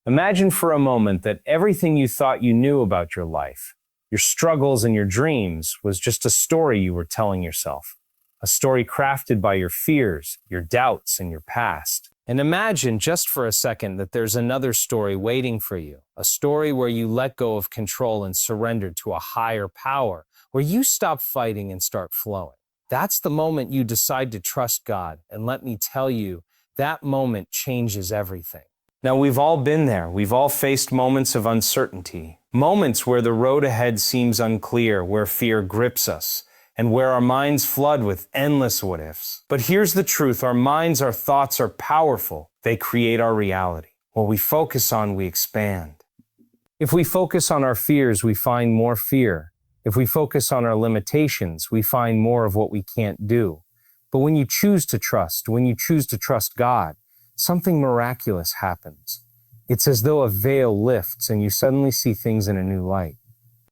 Imagine for a moment that everything you thought you knew about your life, your struggles and your dreams, was just a story you were telling yourself. A story crafted by your fears, your doubts, and your past. And imagine just for a second that there's another story waiting for you. A story where you let go of control and surrender to a higher power, where you stop fighting and start flowing. That's the moment you decide to trust God. And let me tell you, that moment changes everything. Now, we've all been there. We've all faced moments of uncertainty. Moments where the road ahead seems unclear, where fear grips us, and where our minds flood with endless what-ifs. But here's the truth. Our minds, our thoughts are powerful. They create our reality. What we focus on, we expand. If we focus on our fears, we find more fear. If we focus on our limitations, we find more of what we can't do. But when you choose to trust God, something miraculous happens. It's as though a veil lifts and you suddenly see things in a new light.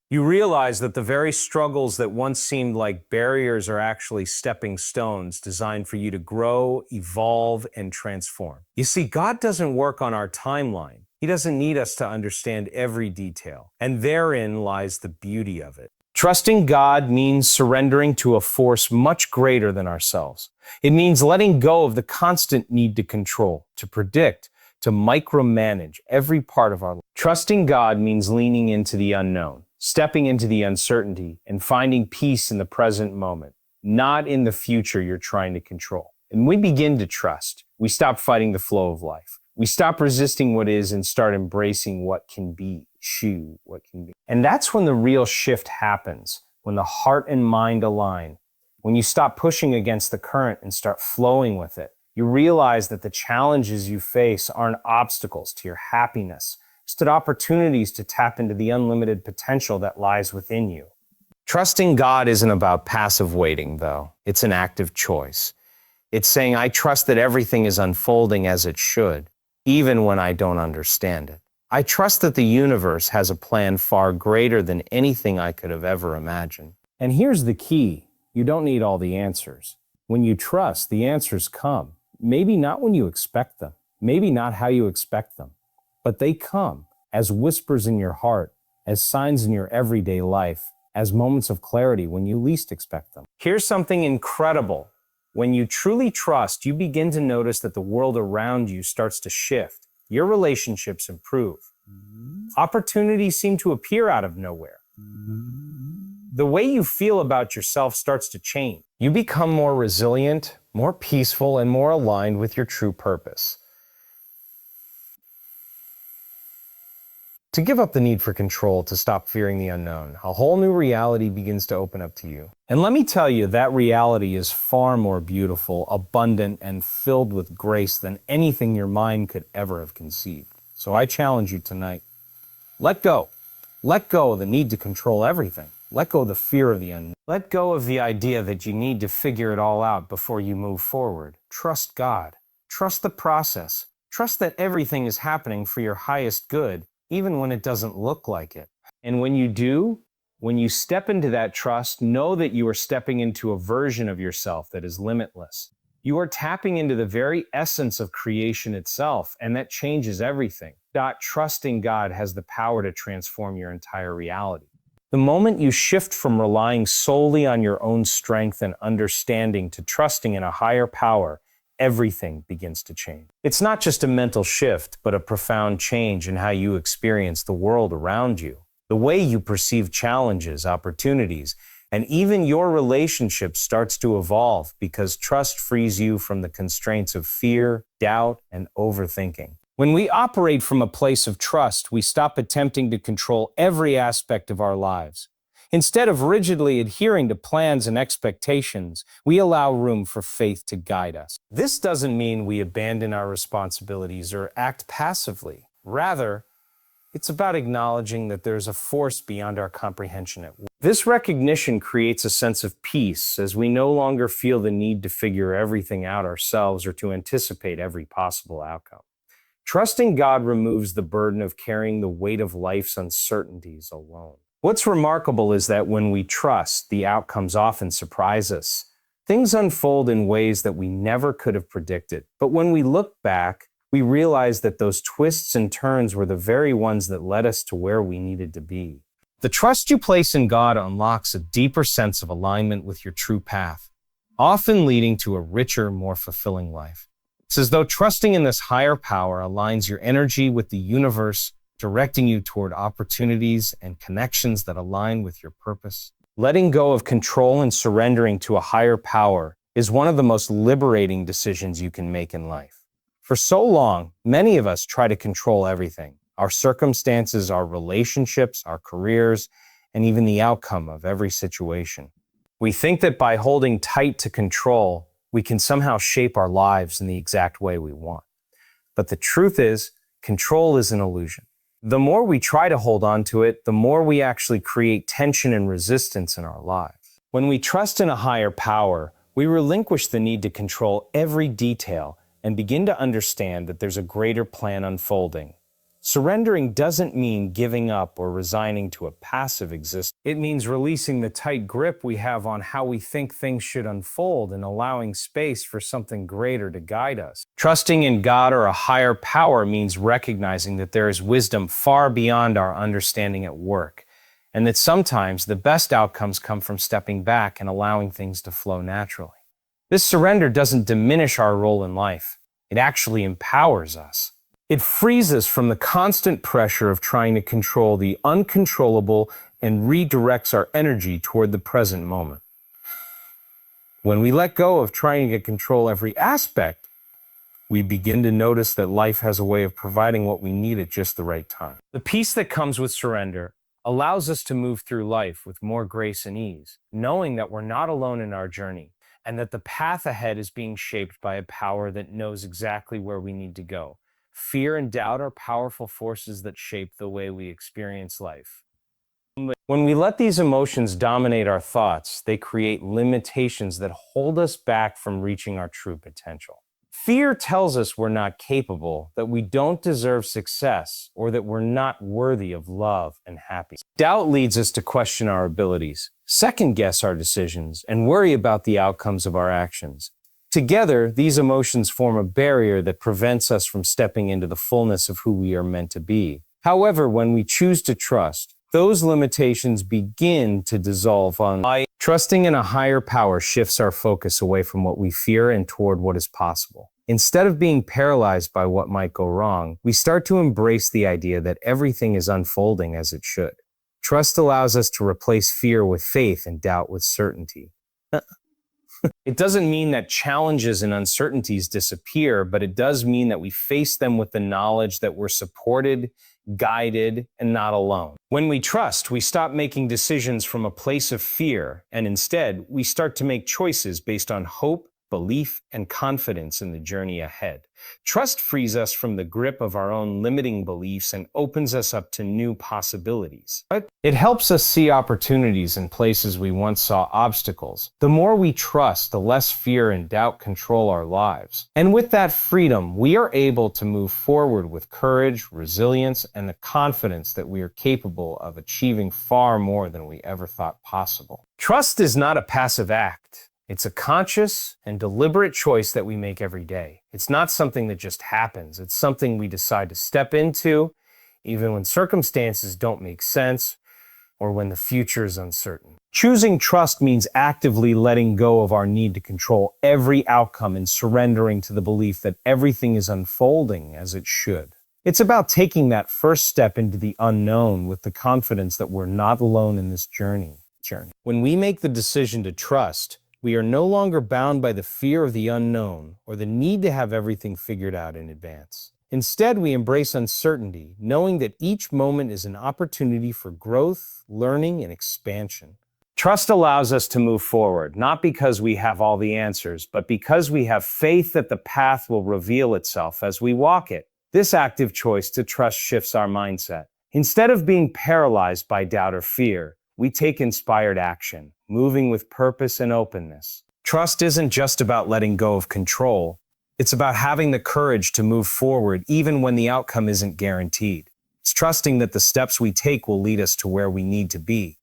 You realize that the very struggles that once seemed like barriers are actually stepping stones designed for you to grow, evolve, and transform. You see, God doesn't work on our timeline. He doesn't need us to understand every detail. And therein lies the beauty of it. Trusting God means surrendering to a force much greater than ourselves. It means letting go of the constant need to control, to predict, to micromanage every part of our life. Trusting God means leaning into the unknown, stepping into the uncertainty, and finding peace in the present moment, not in the future you're trying to control. And when we begin to trust, we stop fighting the flow of life. We stop resisting what is and start embracing what can be. What can be. And that's when the real shift happens, when the heart and mind align, when you stop pushing against the current and start flowing with it. You realize that the challenges you face aren't obstacles to your happiness, just opportunities to tap into the unlimited potential that lies within you. Trusting God isn't about passive waiting, though. It's an active choice. It's saying, I trust that everything is unfolding as it should, even when I don't understand it. I trust that the universe has a plan far greater than anything I could have ever imagined. And here's the key. You don't need all the answers. When you trust, the answers come. Maybe not when you expect them. Maybe not how you expect them. But they come as whispers in your heart, as signs in your everyday life, as moments of clarity when you least expect them. Here's something incredible. When you truly trust, you begin to notice that the world around you starts to shift. Your relationships improve. Opportunities seem to appear out of nowhere. The way you feel about yourself starts to change. You become more resilient, more peaceful, and more aligned with your true purpose. To give up the need for control, to stop fearing the unknown, a whole new reality begins to open up to you. And let me tell you, that reality is far more beautiful, abundant, and filled with grace than anything your mind could ever have conceived. So I challenge you tonight. Let go. Let go of the need to control everything. Let go of the fear of the unknown. Let go of the idea that you need to figure it all out before you move forward. Trust God. Trust the process. Trust that everything is happening for your highest good, even when it doesn't look like it. And when you do, when you step into that trust, know that you are stepping into a version of yourself that is limitless. You are tapping into the very essence of creation itself, and that changes everything. Trusting God has the power to transform your entire reality. The moment you shift from relying solely on your own strength and understanding to trusting in a higher power, everything begins to change. It's not just a mental shift, but a profound change in how you experience the world around you, the way you perceive challenges, opportunities, and even your relationship starts to evolve because trust frees you from the constraints of fear, doubt, and overthinking. When we operate from a place of trust, we stop attempting to control every aspect of our lives. Instead of rigidly adhering to plans and expectations, we allow room for faith to guide us. This doesn't mean we abandon our responsibilities or act passively. Rather, it's about acknowledging that there's a force beyond our comprehension at work. This recognition creates a sense of peace as we no longer feel the need to figure everything out ourselves or to anticipate every possible outcome. Trusting God removes the burden of carrying the weight of life's uncertainties alone. What's remarkable is that when we trust, the outcomes often surprise us. Things unfold in ways that we never could have predicted. But when we look back, we realized that those twists and turns were the very ones that led us to where we needed to be. The trust you place in God unlocks a deeper sense of alignment with your true path, often leading to a richer, more fulfilling life. It's as though trusting in this higher power aligns your energy with the universe, directing you toward opportunities and connections that align with your purpose. Letting go of control and surrendering to a higher power is one of the most liberating decisions you can make in life. For so long, many of us try to control everything: our circumstances, our relationships, our careers, and even the outcome of every situation. We think that by holding tight to control, we can somehow shape our lives in the exact way we want. But the truth is, control is an illusion. The more we try to hold on to it, the more we actually create tension and resistance in our lives. When we trust in a higher power, we relinquish the need to control every detail and begin to understand that there's a greater plan unfolding. Surrendering doesn't mean giving up or resigning to a passive existence. It means releasing the tight grip we have on how we think things should unfold and allowing space for something greater to guide us. Trusting in God or a higher power means recognizing that there is wisdom far beyond our understanding at work, and that sometimes the best outcomes come from stepping back and allowing things to flow naturally. This surrender doesn't diminish our role in life. It actually empowers us. It frees us from the constant pressure of trying to control the uncontrollable and redirects our energy toward the present moment. When we let go of trying to control every aspect, we begin to notice that life has a way of providing what we need at just the right time. The peace that comes with surrender allows us to move through life with more grace and ease, knowing that we're not alone in our journey, and that the path ahead is being shaped by a power that knows exactly where we need to go. Fear and doubt are powerful forces that shape the way we experience life. When we let these emotions dominate our thoughts, they create limitations that hold us back from reaching our true potential. Fear tells us we're not capable, that we don't deserve success, or that we're not worthy of love and happiness. Doubt leads us to question our abilities, second-guess our decisions, and worry about the outcomes of our actions. Together, these emotions form a barrier that prevents us from stepping into the fullness of who we are meant to be. However, when we choose to trust, those limitations begin to dissolve on. Trusting in a higher power shifts our focus away from what we fear and toward what is possible. Instead of being paralyzed by what might go wrong, we start to embrace the idea that everything is unfolding as it should. Trust allows us to replace fear with faith and doubt with certainty. It doesn't mean that challenges and uncertainties disappear, but it does mean that we face them with the knowledge that we're supported, guided, and not alone. When we trust, we stop making decisions from a place of fear, and instead, we start to make choices based on hope, belief, and confidence in the journey ahead. Trust frees us from the grip of our own limiting beliefs and opens us up to new possibilities. It helps us see opportunities in places we once saw obstacles. The more we trust, the less fear and doubt control our lives. And with that freedom, we are able to move forward with courage, resilience, and the confidence that we are capable of achieving far more than we ever thought possible. Trust is not a passive act. It's a conscious and deliberate choice that we make every day. It's not something that just happens. It's something we decide to step into, even when circumstances don't make sense or when the future is uncertain. Choosing trust means actively letting go of our need to control every outcome and surrendering to the belief that everything is unfolding as it should. It's about taking that first step into the unknown with the confidence that we're not alone in this journey. When we make the decision to trust, we are no longer bound by the fear of the unknown or the need to have everything figured out in advance. Instead, we embrace uncertainty, knowing that each moment is an opportunity for growth, learning, and expansion. Trust allows us to move forward, not because we have all the answers, but because we have faith that the path will reveal itself as we walk it. This active choice to trust shifts our mindset. Instead of being paralyzed by doubt or fear, we take inspired action, moving with purpose and openness. Trust isn't just about letting go of control. It's about having the courage to move forward even when the outcome isn't guaranteed. It's trusting that the steps we take will lead us to where we need to be,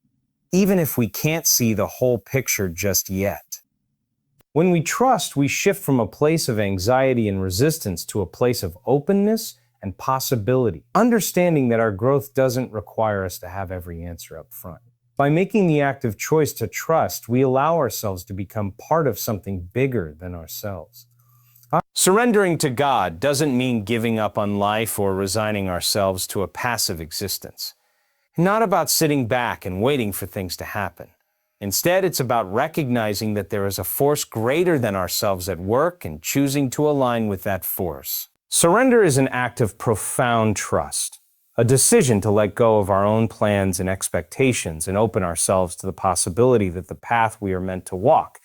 even if we can't see the whole picture just yet. When we trust, we shift from a place of anxiety and resistance to a place of openness and possibility, understanding that our growth doesn't require us to have every answer up front. By making the active choice to trust, we allow ourselves to become part of something bigger than ourselves. Surrendering to God doesn't mean giving up on life or resigning ourselves to a passive existence. Not about sitting back and waiting for things to happen. Instead, it's about recognizing that there is a force greater than ourselves at work and choosing to align with that force. Surrender is an act of profound trust, a decision to let go of our own plans and expectations and open ourselves to the possibility that the path we are meant to walk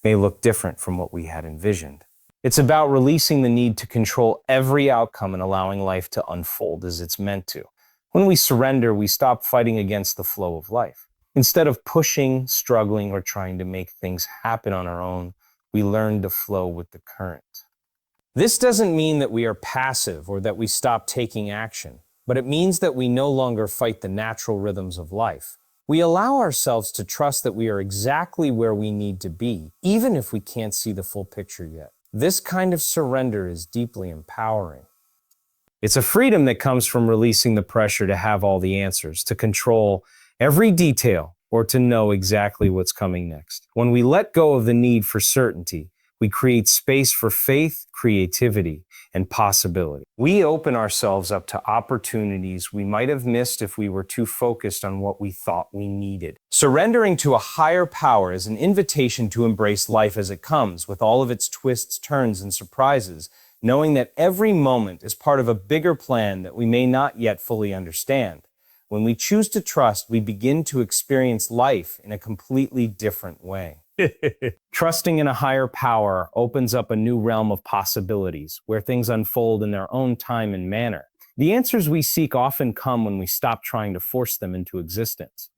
may look different from what we had envisioned. It's about releasing the need to control every outcome and allowing life to unfold as it's meant to. When we surrender, we stop fighting against the flow of life. Instead of pushing, struggling, or trying to make things happen on our own, we learn to flow with the current. This doesn't mean that we are passive or that we stop taking action, but it means that we no longer fight the natural rhythms of life. We allow ourselves to trust that we are exactly where we need to be, even if we can't see the full picture yet. This kind of surrender is deeply empowering. It's a freedom that comes from releasing the pressure to have all the answers, to control every detail, or to know exactly what's coming next. When we let go of the need for certainty, we create space for faith, creativity, and possibility. We open ourselves up to opportunities we might have missed if we were too focused on what we thought we needed. Surrendering to a higher power is an invitation to embrace life as it comes, with all of its twists, turns, and surprises, knowing that every moment is part of a bigger plan that we may not yet fully understand. When we choose to trust, we begin to experience life in a completely different way. Trusting in a higher power opens up a new realm of possibilities, where things unfold in their own time and manner. The answers we seek often come when we stop trying to force them into existence.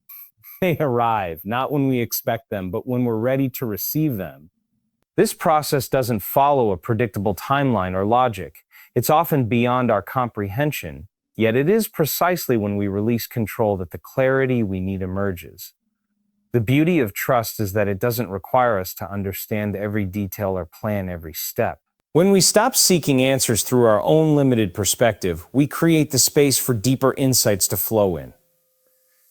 They arrive, not when we expect them, but when we're ready to receive them. This process doesn't follow a predictable timeline or logic. It's often beyond our comprehension, yet it is precisely when we release control that the clarity we need emerges. The beauty of trust is that it doesn't require us to understand every detail or plan every step. When we stop seeking answers through our own limited perspective, we create the space for deeper insights to flow in.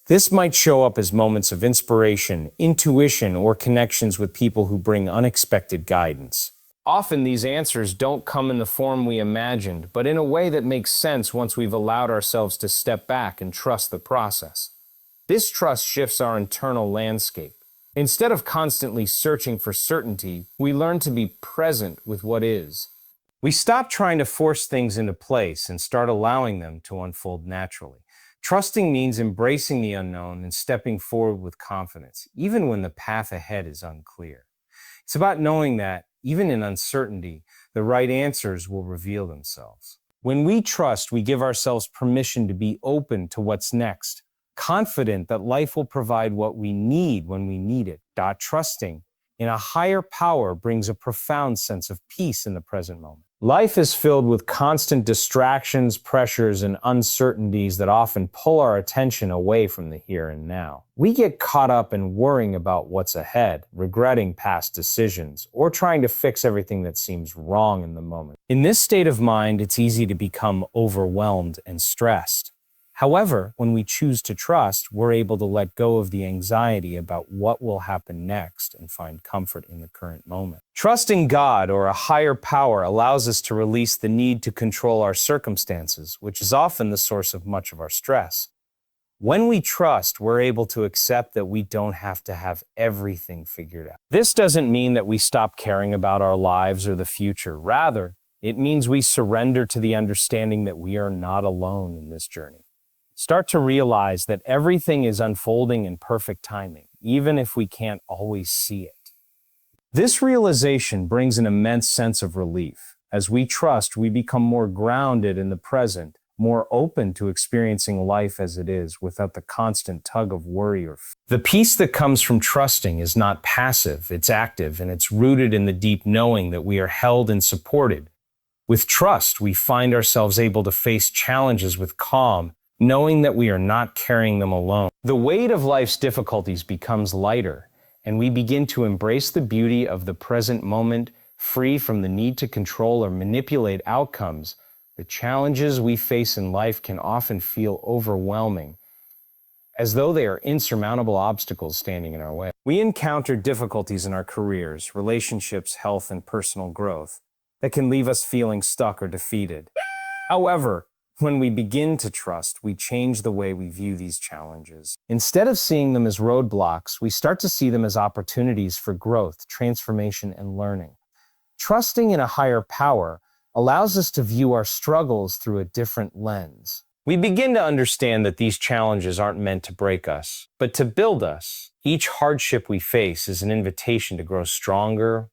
This might show up as moments of inspiration, intuition, or connections with people who bring unexpected guidance. Often these answers don't come in the form we imagined, but in a way that makes sense once we've allowed ourselves to step back and trust the process. This trust shifts our internal landscape. Instead of constantly searching for certainty, we learn to be present with what is. We stop trying to force things into place and start allowing them to unfold naturally. Trusting means embracing the unknown and stepping forward with confidence, even when the path ahead is unclear. It's about knowing that, even in uncertainty, the right answers will reveal themselves. When we trust, we give ourselves permission to be open to what's next, confident that life will provide what we need when we need it. Trusting in a higher power brings a profound sense of peace in the present moment. Life is filled with constant distractions, pressures, and uncertainties that often pull our attention away from the here and now. We get caught up in worrying about what's ahead, regretting past decisions, or trying to fix everything that seems wrong in the moment. In this state of mind, it's easy to become overwhelmed and stressed. However, when we choose to trust, we're able to let go of the anxiety about what will happen next and find comfort in the current moment. Trusting God or a higher power allows us to release the need to control our circumstances, which is often the source of much of our stress. When we trust, we're able to accept that we don't have to have everything figured out. This doesn't mean that we stop caring about our lives or the future. Rather, it means we surrender to the understanding that we are not alone in this journey. Start to realize that everything is unfolding in perfect timing, even if we can't always see it. This realization brings an immense sense of relief. As we trust, we become more grounded in the present, more open to experiencing life as it is without the constant tug of worry or fear. The peace that comes from trusting is not passive, it's active, and it's rooted in the deep knowing that we are held and supported. With trust, we find ourselves able to face challenges with calm, knowing that we are not carrying them alone. The weight of life's difficulties becomes lighter, and we begin to embrace the beauty of the present moment, free from the need to control or manipulate outcomes, the challenges we face in life can often feel overwhelming, as though they are insurmountable obstacles standing in our way. We encounter difficulties in our careers, relationships, health, and personal growth that can leave us feeling stuck or defeated. However, when we begin to trust, we change the way we view these challenges. Instead of seeing them as roadblocks, we start to see them as opportunities for growth, transformation, and learning. Trusting in a higher power allows us to view our struggles through a different lens. We begin to understand that these challenges aren't meant to break us, but to build us. Each hardship we face is an invitation to grow stronger,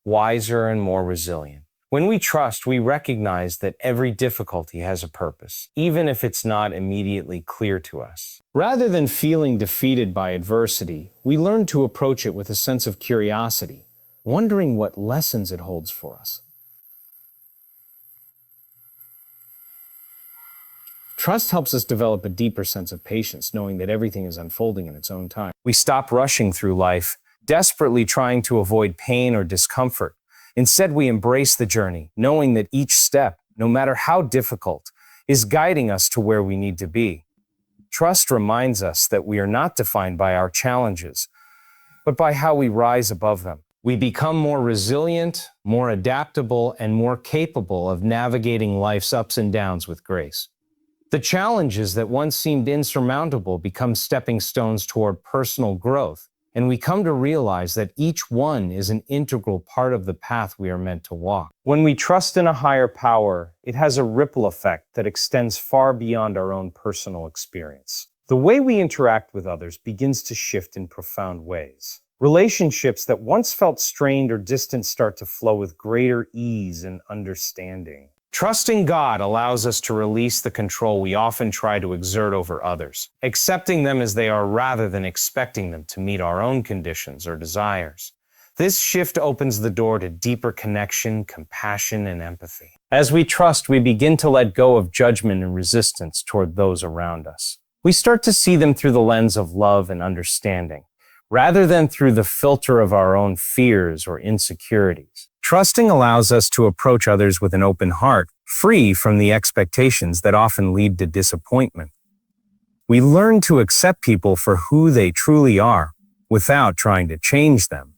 wiser, and more resilient. When we trust, we recognize that every difficulty has a purpose, even if it's not immediately clear to us. Rather than feeling defeated by adversity, we learn to approach it with a sense of curiosity, wondering what lessons it holds for us. Trust helps us develop a deeper sense of patience, knowing that everything is unfolding in its own time. We stop rushing through life, desperately trying to avoid pain or discomfort. Instead, we embrace the journey, knowing that each step, no matter how difficult, is guiding us to where we need to be. Trust reminds us that we are not defined by our challenges, but by how we rise above them. We become more resilient, more adaptable, and more capable of navigating life's ups and downs with grace. The challenges that once seemed insurmountable become stepping stones toward personal growth, and we come to realize that each one is an integral part of the path we are meant to walk. When we trust in a higher power, it has a ripple effect that extends far beyond our own personal experience. The way we interact with others begins to shift in profound ways. Relationships that once felt strained or distant start to flow with greater ease and understanding. Trusting God allows us to release the control we often try to exert over others, accepting them as they are rather than expecting them to meet our own conditions or desires. This shift opens the door to deeper connection, compassion, and empathy. As we trust, we begin to let go of judgment and resistance toward those around us. We start to see them through the lens of love and understanding, rather than through the filter of our own fears or insecurities. Trusting allows us to approach others with an open heart, free from the expectations that often lead to disappointment. We learn to accept people for who they truly are, without trying to change them.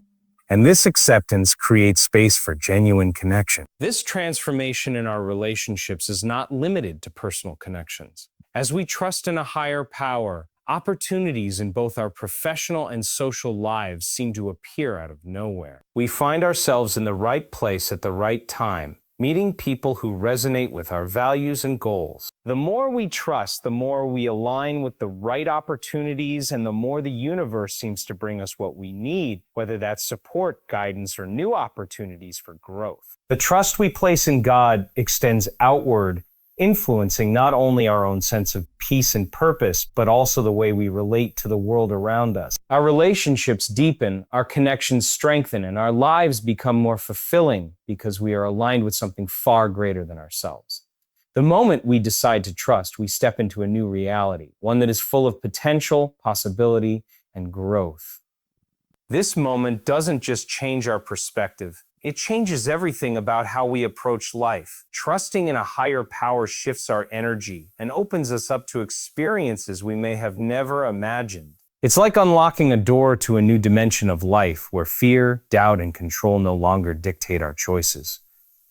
And this acceptance creates space for genuine connection. This transformation in our relationships is not limited to personal connections. As we trust in a higher power, opportunities in both our professional and social lives seem to appear out of nowhere. We find ourselves in the right place at the right time, meeting people who resonate with our values and goals. The more we trust, the more we align with the right opportunities, and the more the universe seems to bring us what we need, whether that's support, guidance, or new opportunities for growth. The trust we place in God extends outward, influencing not only our own sense of peace and purpose, but also the way we relate to the world around us. Our relationships deepen, our connections strengthen, and our lives become more fulfilling because we are aligned with something far greater than ourselves. The moment we decide to trust, we step into a new reality, one that is full of potential, possibility, and growth. This moment doesn't just change our perspective, it changes everything about how we approach life. Trusting in a higher power shifts our energy and opens us up to experiences we may have never imagined. It's like unlocking a door to a new dimension of life where fear, doubt, and control no longer dictate our choices.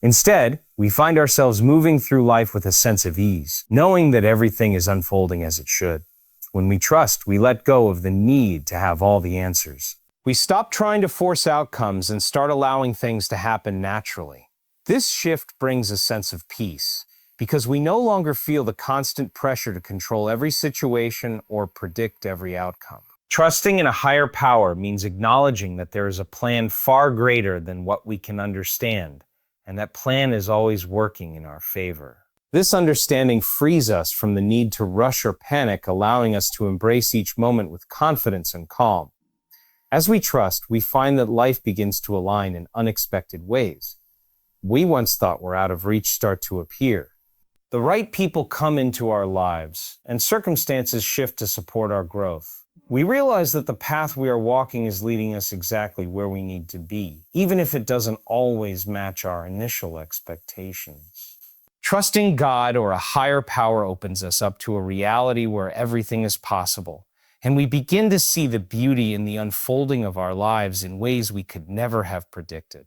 Instead, we find ourselves moving through life with a sense of ease, knowing that everything is unfolding as it should. When we trust, we let go of the need to have all the answers. We stop trying to force outcomes and start allowing things to happen naturally. This shift brings a sense of peace, because we no longer feel the constant pressure to control every situation or predict every outcome. Trusting in a higher power means acknowledging that there is a plan far greater than what we can understand, and that plan is always working in our favor. This understanding frees us from the need to rush or panic, allowing us to embrace each moment with confidence and calm. As we trust, we find that life begins to align in unexpected ways. We once thought were out of reach start to appear. The right people come into our lives, and circumstances shift to support our growth. We realize that the path we are walking is leading us exactly where we need to be, even if it doesn't always match our initial expectations. Trusting God or a higher power opens us up to a reality where everything is possible, and we begin to see the beauty in the unfolding of our lives in ways we could never have predicted.